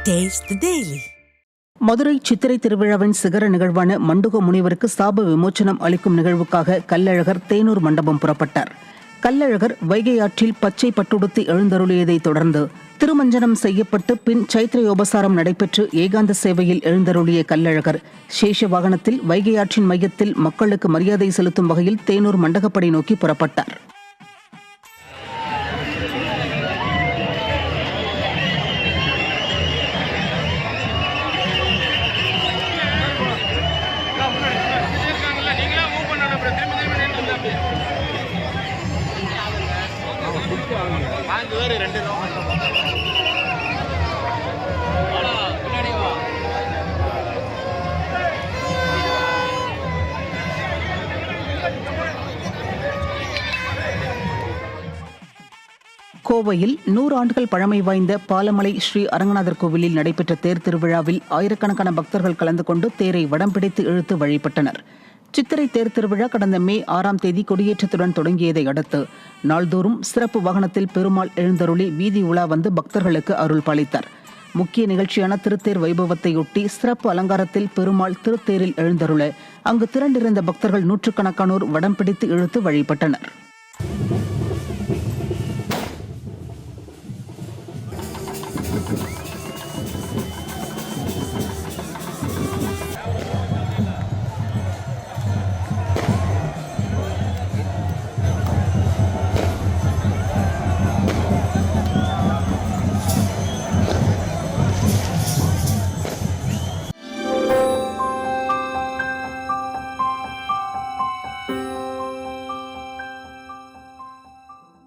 Taste the Daily. Madurai சித்திரை திருவிழாவின் சிகர நிகழ்வான மண்டுக முனிவருக்கு சாப விமோச்சனம் அளிக்கும் நிகழ்வுக்காக கள்ளழகர் தேனூர் மண்டபம் புறப்பட்டார். கள்ளழகர் வைகை ஆற்றில் பச்சை பட்டுடுத்தி எழுந்தருளியதைத் தொடர்ந்து திருமஞ்சனம் செய்யப்பட்டு பின் சைத்திரயோபசாரம் நடைபெற்று ஏகாந்த சேவையில் எழுந்தருளிய கள்ளழகர் சேஷ வாகனத்தில் வைகை ஆற்றின் மையத்தில் மக்களுக்கு மரியாதை செலுத்தும் வகையில் தேனூர் மண்டகப்படி நோக்கி புறப்பட்டார். கோவையில் 100 ஆண்டுகள் பழமை வாய்ந்த பாலமலை ஸ்ரீ அரங்கநாதர் கோவிலில் நடைபெற்ற தேர் திருவிழாவில் ஆயிரக்கணக்கான பக்தர்கள் கலந்து கொண்டு தேரை வடம் பிடித்து இழுத்து வழிபட்டனர். சித்திரை தேர் திருவிழா கடந்த மே 6ஆம் தேதி கொடியேற்றத்துடன் தொடங்கியதை அடுத்து நாள்தோறும் சிறப்பு வாகனத்தில் பெருமாள் எழுந்தருளி வீதி உலா வந்து பக்தர்களுக்கு அருள் பாலித்தார். முக்கிய நிகழ்ச்சியான திருத்தேர் வைபவத்தையொட்டி சிறப்பு அலங்காரத்தில் பெருமாள் திருத்தேரில் எழுந்தருள அங்கு திரண்டிருந்த பக்தர்கள் நூற்றுக்கணக்கானோர் வடம் பிடித்து இழுத்து வழிபட்டனர்.